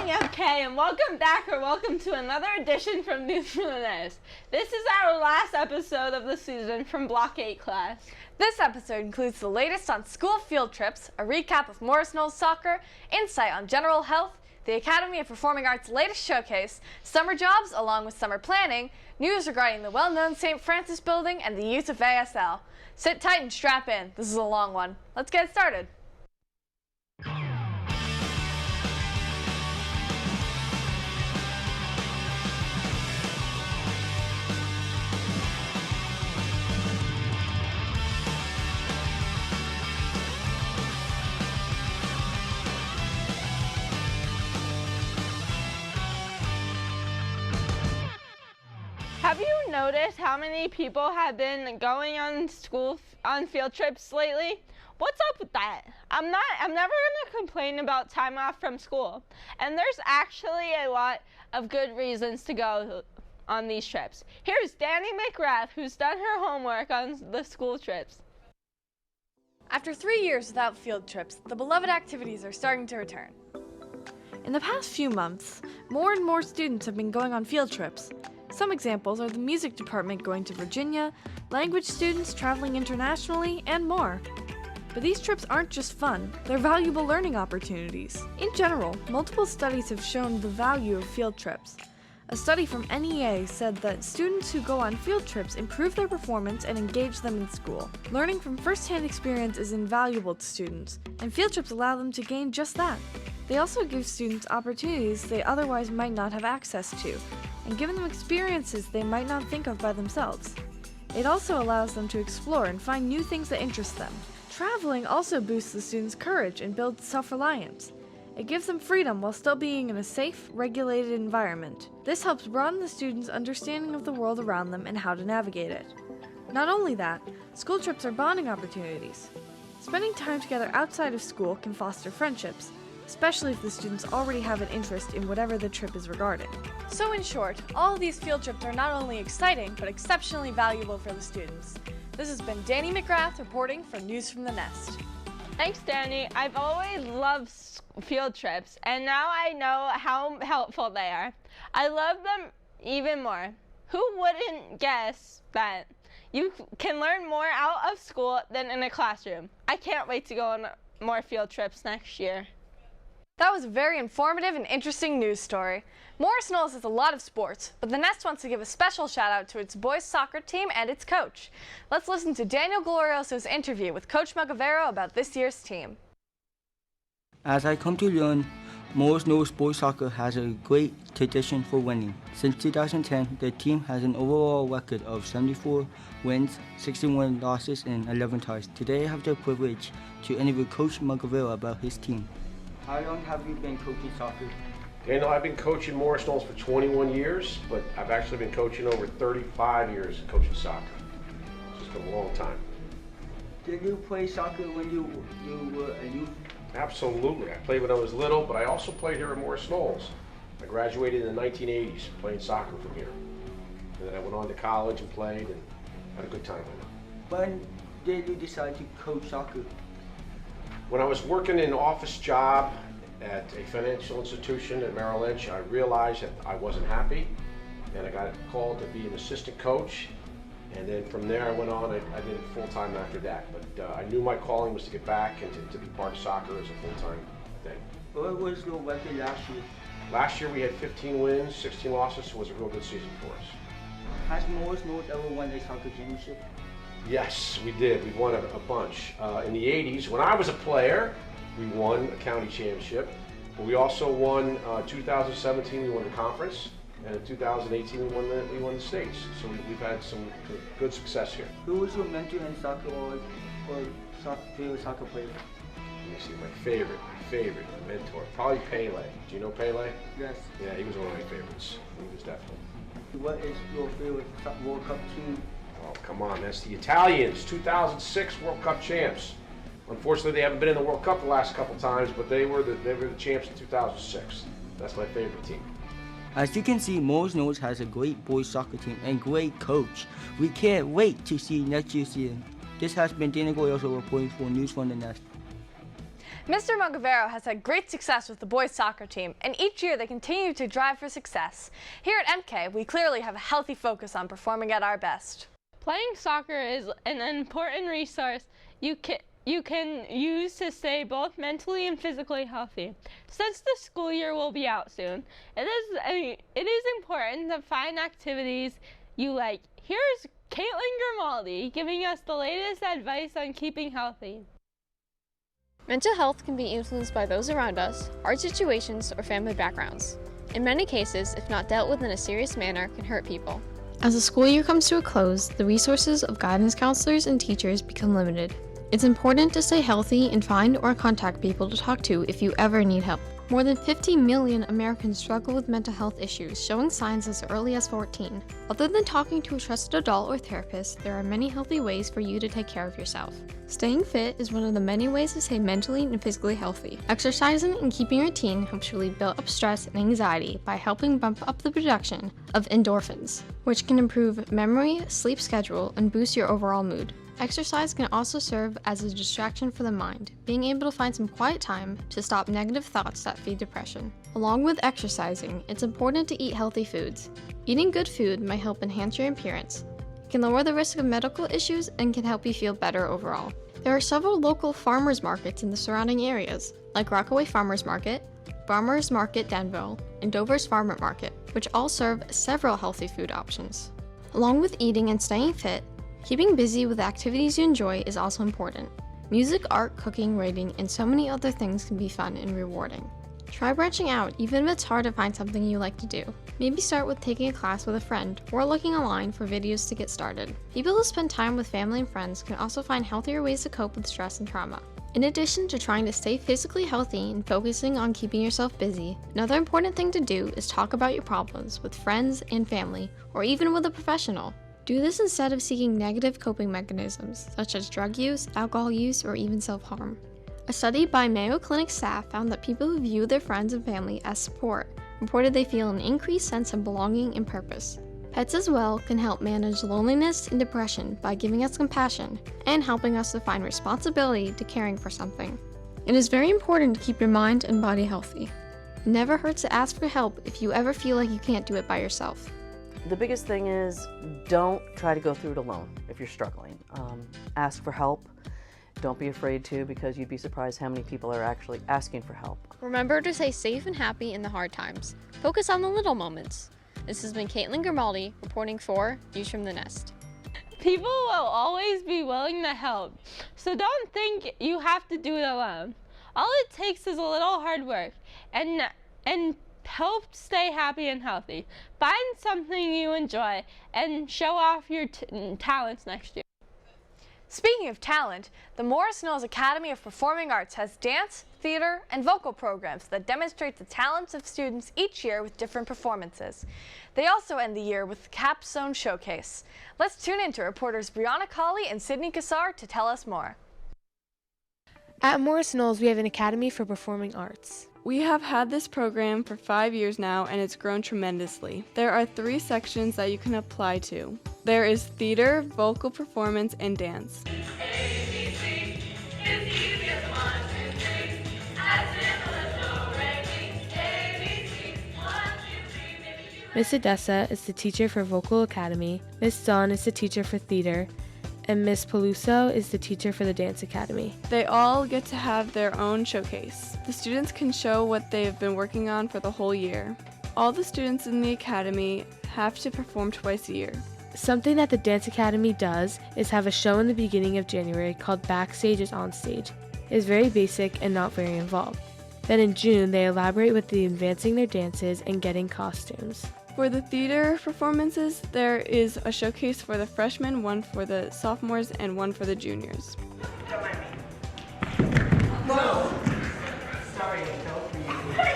morning, MK, and welcome back or welcome to another edition from News from the Nest. This is our last episode of the season from Block 8 class. This episode includes the latest on school field trips, a recap of Morris Knolls soccer, insight on general health, the Academy of Performing Arts' latest showcase, summer jobs along with summer planning, news regarding the well-known St. Francis building, and the use of ASL. Sit tight and strap in. This is a long one. Let's get started. Have you noticed how many people have been going on field trips lately? What's up with that? I'm never gonna complain about time off from school. And there's actually a lot of good reasons to go on these trips. Here's Danny McGrath, who's done her homework on the school trips. After 3 years without field trips, the beloved activities are starting to return. In the past few months, more and more students have been going on field trips. Some examples are the music department going to Virginia, language students traveling internationally, and more. But these trips aren't just fun, they're valuable learning opportunities. In general, multiple studies have shown the value of field trips. A study from NEA said that students who go on field trips improve their performance and engage them in school. Learning from first-hand experience is invaluable to students, and field trips allow them to gain just that. They also give students opportunities they otherwise might not have access to, and give them experiences they might not think of by themselves. It also allows them to explore and find new things that interest them. Traveling also boosts the students' courage and builds self-reliance. It gives them freedom while still being in a safe, regulated environment. This helps broaden the students' understanding of the world around them and how to navigate it. Not only that, school trips are bonding opportunities. Spending time together outside of school can foster friendships, especially if the students already have an interest in whatever the trip is regarding. So in short, all of these field trips are not only exciting, but exceptionally valuable for the students. This has been Danny McGrath reporting for News from the Nest. Thanks, Danny. I've always loved field trips, and now I know how helpful they are. I love them even more. Who wouldn't guess that you can learn more out of school than in a classroom? I can't wait to go on more field trips next year. That was a very informative and interesting news story. Morris Knolls has a lot of sports, but the Nest wants to give a special shout out to its boys soccer team and its coach. Let's listen to Daniel Glorioso's interview with Coach Magavero about this year's team. As I come to learn, Morris Knolls boys soccer has a great tradition for winning. Since 2010, the team has an overall record of 74 wins, 61 losses, and 11 ties. Today I have the privilege to interview Coach Magavero about his team. How long have you been coaching soccer? Daniel, I've been coaching Morris Knolls for 21 years, but I've actually been coaching over 35 years coaching soccer. It's just been a long time. Did you play soccer when you were a youth? Absolutely. I played when I was little, but I also played here at Morris Knolls. I graduated in the 1980s playing soccer from here. And then I went on to college and played and had a good time with it. When did you decide to coach soccer? When I was working an office job at a financial institution at Merrill Lynch, I realized that I wasn't happy, and I got called to be an assistant coach. And then from there I went on, I did it full-time after that. But I knew my calling was to get back and to be part of soccer as a full-time thing. What was your record last year? Last year we had 15 wins, 16 losses, so it was a real good season for us. Has Morris Knolls ever won a soccer championship? Yes, we did. We won a bunch. In the 80s, when I was a player, we won a county championship. But we also won 2017, we won the conference. And in 2018, we won the states. So we've had some good success here. Who was your mentor in soccer or favorite soccer player? Let me see, my favorite mentor, probably Pele. Do you know Pele? Yes. Yeah, he was one of my favorites. He was definitely. What is your favorite World Cup team? Oh, come on, that's the Italians, 2006 World Cup champs. Unfortunately, they haven't been in the World Cup the last couple times, but they were the champs in 2006. That's my favorite team. As you can see, Morris Knolls has a great boys soccer team and great coach. We can't wait to see next year's season. This has been Daniel Glorioso reporting for News from the Nest. Mr. Mogavero has had great success with the boys soccer team, and each year they continue to drive for success. Here at MK, we clearly have a healthy focus on performing at our best. Playing soccer is an important resource you can use to stay both mentally and physically healthy. Since the school year will be out soon, it is important to find activities you like. Here's Caitlin Grimaldi giving us the latest advice on keeping healthy. Mental health can be influenced by those around us, our situations, or family backgrounds. In many cases, if not dealt with in a serious manner, can hurt people. As the school year comes to a close, the resources of guidance counselors and teachers become limited. It's important to stay healthy and find or contact people to talk to if you ever need help. More than 50 million Americans struggle with mental health issues, showing signs as early as 14. Other than talking to a trusted adult or therapist, there are many healthy ways for you to take care of yourself. Staying fit is one of the many ways to stay mentally and physically healthy. Exercising and keeping a routine helps relieve built-up stress and anxiety by helping bump up the production of endorphins, which can improve memory, sleep schedule, and boost your overall mood. Exercise can also serve as a distraction for the mind, being able to find some quiet time to stop negative thoughts that feed depression. Along with exercising, it's important to eat healthy foods. Eating good food might help enhance your appearance. It can lower the risk of medical issues and can help you feel better overall. There are several local farmers markets in the surrounding areas, like Rockaway Farmers Market, Farmers Market Danville, and Dover's Farmer Market, which all serve several healthy food options. Along with eating and staying fit, keeping busy with activities you enjoy is also important. Music, art, cooking, writing, and so many other things can be fun and rewarding. Try branching out, even if it's hard to find something you like to do. Maybe start with taking a class with a friend, or looking online for videos to get started. People who spend time with family and friends can also find healthier ways to cope with stress and trauma. In addition to trying to stay physically healthy and focusing on keeping yourself busy, another important thing to do is talk about your problems with friends and family, or even with a professional. Do this instead of seeking negative coping mechanisms, such as drug use, alcohol use, or even self-harm. A study by Mayo Clinic staff found that people who view their friends and family as support reported they feel an increased sense of belonging and purpose. Pets as well can help manage loneliness and depression by giving us compassion and helping us to find responsibility to caring for something. It is very important to keep your mind and body healthy. It never hurts to ask for help if you ever feel like you can't do it by yourself. The biggest thing is don't try to go through it alone if you're struggling. Ask for help. Don't be afraid to, because you'd be surprised how many people are actually asking for help. Remember to stay safe and happy in the hard times. Focus on the little moments. This has been Caitlin Grimaldi reporting for News from the Nest. People will always be willing to help, so don't think you have to do it alone. All it takes is a little hard work and help stay happy and healthy. Find something you enjoy and show off your talents next year. Speaking of talent, the Morris Knolls Academy of Performing Arts has dance, theater, and vocal programs that demonstrate the talents of students each year with different performances. They also end the year with the Capstone Showcase. Let's tune in to reporters Brianna Colley and Sydney Kassar to tell us more. At Morris Knolls, we have an Academy for Performing Arts. We have had this program for 5 years now, and it's grown tremendously. There are 3 sections that you can apply to. There is theater, vocal performance, and dance. Miss Odessa is the teacher for Vocal Academy, Miss Dawn is the teacher for theater, and Miss Peluso is the teacher for the Dance Academy. They all get to have their own showcase. The students can show what they have been working on for the whole year. All the students in the academy have to perform twice a year. Something that the Dance Academy does is have a show in the beginning of January called Backstage is On Stage. It is very basic and not very involved. Then in June, they elaborate with the advancing their dances and getting costumes. For the theater performances, there is a showcase for the freshmen, one for the sophomores, and one for the juniors.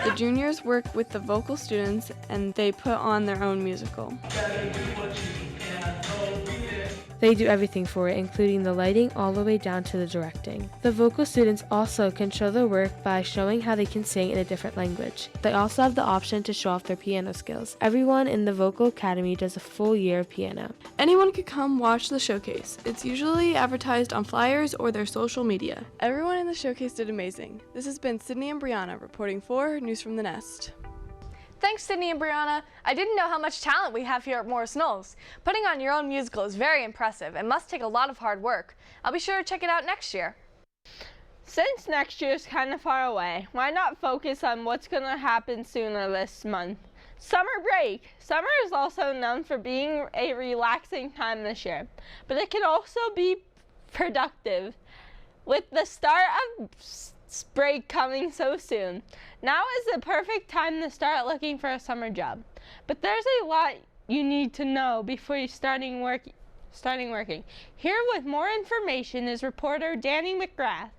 The juniors work with the vocal students and they put on their own musical. They do everything for it, including the lighting all the way down to the directing. The vocal students also can show their work by showing how they can sing in a different language. They also have the option to show off their piano skills. Everyone in the Vocal Academy does a full year of piano. Anyone can come watch the showcase. It's usually advertised on flyers or their social media. Everyone in the showcase did amazing. This has been Sydney and Brianna reporting for News from the Nest. Thanks, Sydney and Brianna. I didn't know how much talent we have here at Morris Knolls. Putting on your own musical is very impressive and must take a lot of hard work. I'll be sure to check it out next year. Since next year is kind of far away, why not focus on what's going to happen sooner this month? Summer break. Summer is also known for being a relaxing time this year, but it can also be productive. With the start of break coming so soon, now is the perfect time to start looking for a summer job. But there's a lot you need to know before you starting working. Here with more information is reporter Danny McGrath.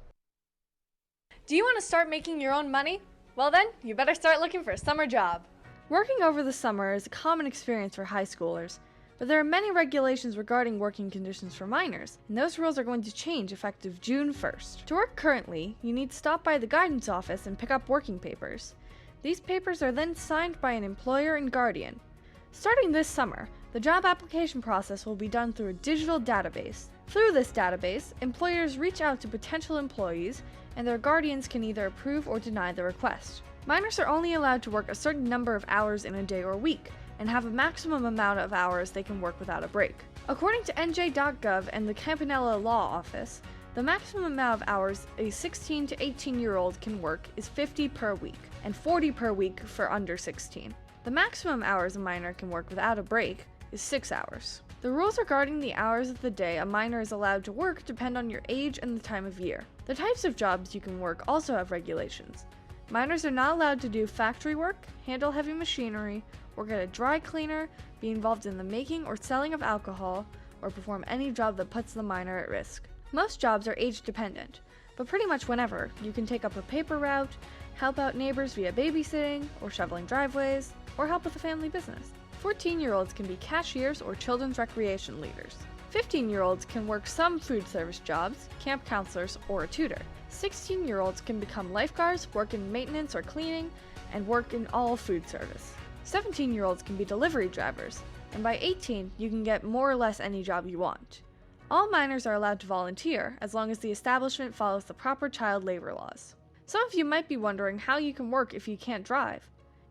Do you want to start making your own money? Well then, you better start looking for a summer job. Working over the summer is a common experience for high schoolers, but there are many regulations regarding working conditions for minors, and those rules are going to change effective June 1st. To work currently, you need to stop by the guidance office and pick up working papers. These papers are then signed by an employer and guardian. Starting this summer, the job application process will be done through a digital database. Through this database, employers reach out to potential employees, and their guardians can either approve or deny the request. Minors are only allowed to work a certain number of hours in a day or week, and have a maximum amount of hours they can work without a break. According to NJ.gov and the Campanella Law Office, the maximum amount of hours a 16 to 18-year-old can work is 50 per week, and 40 per week for under 16. The maximum hours a minor can work without a break is 6 hours. The rules regarding the hours of the day a minor is allowed to work depend on your age and the time of year. The types of jobs you can work also have regulations. Minors are not allowed to do factory work, handle heavy machinery, work at a dry cleaner, be involved in the making or selling of alcohol, or perform any job that puts the minor at risk. Most jobs are age dependent, but pretty much whenever you can take up a paper route, help out neighbors via babysitting, or shoveling driveways, or help with a family business. 14-year-olds can be cashiers or children's recreation leaders. 15-year-olds can work some food service jobs, camp counselors, or a tutor. 16-year-olds can become lifeguards, work in maintenance or cleaning, and work in all food service. 17-year-olds can be delivery drivers, and by 18, you can get more or less any job you want. All minors are allowed to volunteer, as long as the establishment follows the proper child labor laws. Some of you might be wondering how you can work if you can't drive.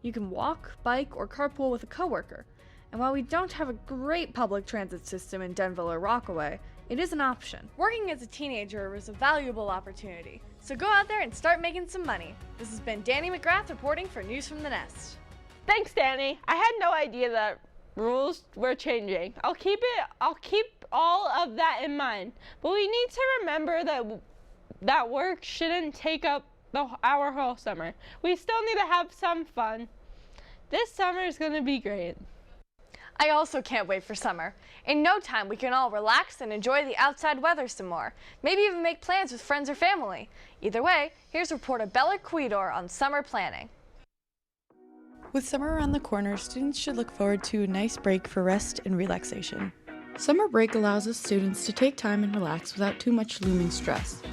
You can walk, bike, or carpool with a coworker, and while we don't have a great public transit system in Denville or Rockaway, it is an option. Working as a teenager is a valuable opportunity, so go out there and start making some money. This has been Danny McGrath reporting for News from the Nest. Thanks, Danny. I had no idea that rules were changing. I'll keep all of that in mind. But we need to remember that work shouldn't take up our whole summer. We still need to have some fun. This summer is going to be great. I also can't wait for summer. In no time, we can all relax and enjoy the outside weather some more. Maybe even make plans with friends or family. Either way, here's reporter Bella Quidor on summer planning. With summer around the corner, students should look forward to a nice break for rest and relaxation. Summer break allows us students to take time and relax without too much looming stress.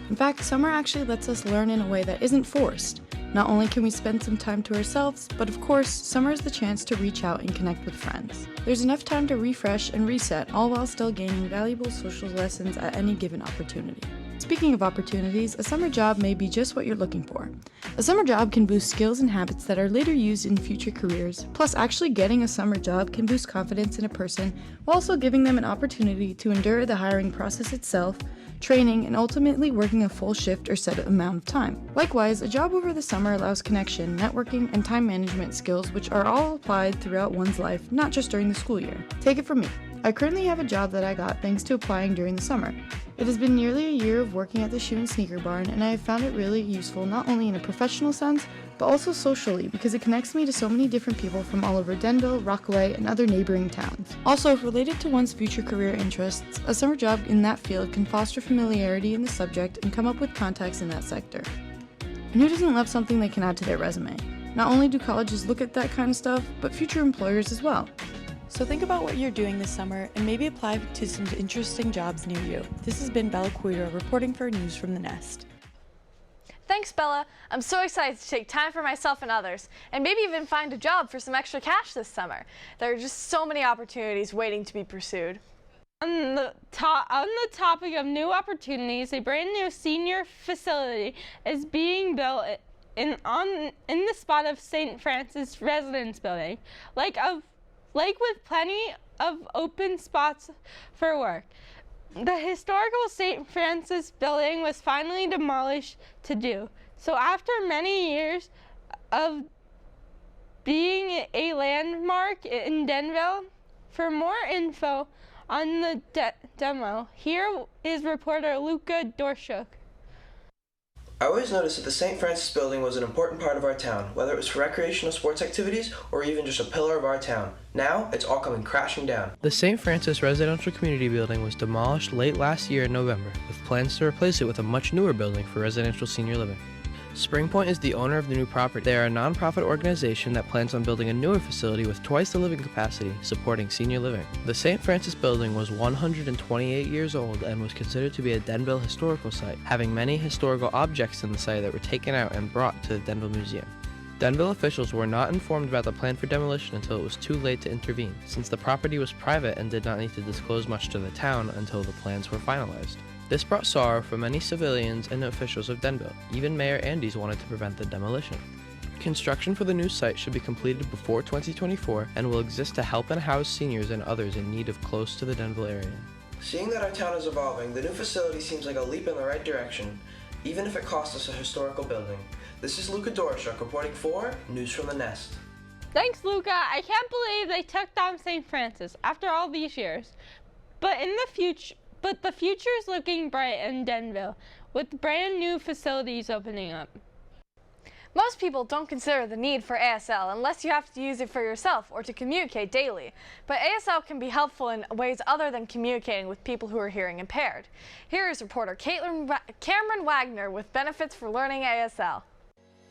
In fact, summer actually lets us learn in a way that isn't forced. Not only can we spend some time to ourselves, but of course, summer is the chance to reach out and connect with friends. There's enough time to refresh and reset, all while still gaining valuable social lessons at any given opportunity. Speaking of opportunities, a summer job may be just what you're looking for. A summer job can boost skills and habits that are later used in future careers, plus actually getting a summer job can boost confidence in a person while also giving them an opportunity to endure the hiring process itself, training, and ultimately working a full shift or set amount of time. Likewise, a job over the summer allows connection, networking, and time management skills which are all applied throughout one's life, not just during the school year. Take it from me. I currently have a job that I got thanks to applying during the summer. It has been nearly a year of working at the shoe and sneaker barn, and I have found it really useful not only in a professional sense, but also socially because it connects me to so many different people from all over Denville, Rockaway, and other neighboring towns. Also, if related to one's future career interests, a summer job in that field can foster familiarity in the subject and come up with contacts in that sector. And who doesn't love something they can add to their resume? Not only do colleges look at that kind of stuff, but future employers as well. So think about what you're doing this summer and maybe apply to some interesting jobs near you. This has been Bella Queer reporting for News from the Nest. Thanks, Bella. I'm so excited to take time for myself and others, and maybe even find a job for some extra cash this summer. There are just so many opportunities waiting to be pursued. On the topic of new opportunities, a brand new senior facility is being built in the spot of St. Francis Residence Building, like with plenty of open spots for work. The historical St. Francis building was finally demolished to do so after many years of being a landmark in Denville. For more info on the demo, here is reporter Luca Dorshuk. I always noticed that the St. Francis building was an important part of our town, whether it was for recreational sports activities or even just a pillar of our town. Now, it's all coming crashing down. The St. Francis Residential Community Building was demolished late last year in November, with plans to replace it with a much newer building for residential senior living. Springpoint is the owner of the new property. They are a nonprofit organization that plans on building a newer facility with twice the living capacity, supporting senior living. The St. Francis building was 128 years old and was considered to be a Denville historical site, having many historical objects in the site that were taken out and brought to the Denville Museum. Denville officials were not informed about the plan for demolition until it was too late to intervene, since the property was private and did not need to disclose much to the town until the plans were finalized. This brought sorrow for many civilians and officials of Denville. Even Mayor Andes wanted to prevent the demolition. Construction for the new site should be completed before 2024 and will exist to help and house seniors and others in need of close to the Denville area. Seeing that our town is evolving, the new facility seems like a leap in the right direction, even if it costs us a historical building. This is Luca Dorshuk reporting for News from the Nest. Thanks, Luca. I can't believe they took down St. Francis after all these years. But the future is looking bright in Denville, with brand new facilities opening up. Most people don't consider the need for ASL unless you have to use it for yourself or to communicate daily. But ASL can be helpful in ways other than communicating with people who are hearing impaired. Here is reporter Cameron Wagner with benefits for learning ASL.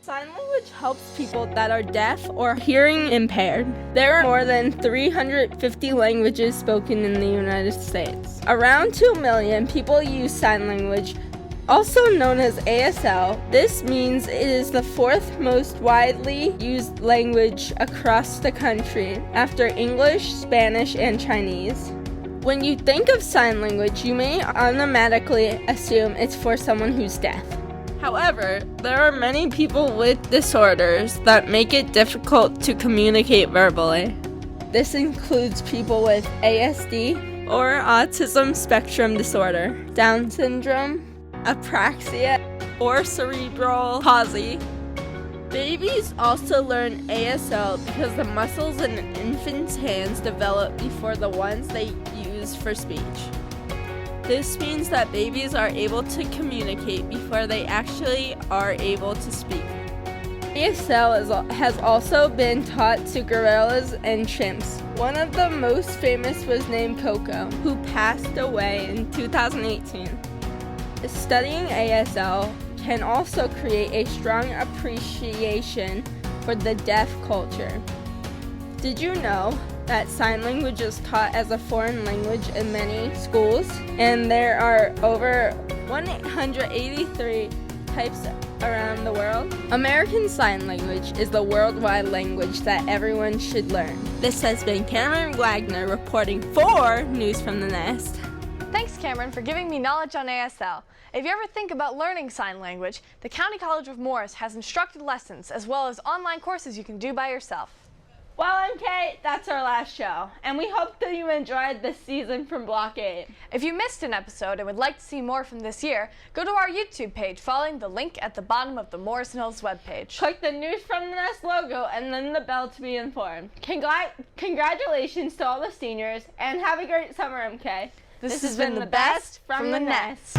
Sign language helps people that are deaf or hearing impaired. There are more than 350 languages spoken in the United States. Around 2 million people use sign language, also known as ASL. This means it is the fourth most widely used language across the country, after English, Spanish, and Chinese. When you think of sign language, you may automatically assume it's for someone who's deaf. However, there are many people with disorders that make it difficult to communicate verbally. This includes people with ASD or autism spectrum disorder, Down syndrome, apraxia, or cerebral palsy. Babies also learn ASL because the muscles in an infant's hands develop before the ones they use for speech. This means that babies are able to communicate before they actually are able to speak. ASL has also been taught to gorillas and chimps. One of the most famous was named Coco, who passed away in 2018. Studying ASL can also create a strong appreciation for the deaf culture. Did you know that sign language is taught as a foreign language in many schools? And there are over 183 types around the world. American Sign Language is the worldwide language that everyone should learn. This has been Cameron Wagner reporting for News from the Nest. Thanks, Cameron, for giving me knowledge on ASL. If you ever think about learning sign language, the County College of Morris has instructed lessons as well as online courses you can do by yourself. Well, MK, that's our last show, and we hope that you enjoyed this season from Block 8. If you missed an episode and would like to see more from this year, go to our YouTube page following the link at the bottom of the Morris Knolls webpage. Click the News from the Nest logo and then the bell to be informed. Congratulations to all the seniors, and have a great summer, MK. This has been the best from the Nest.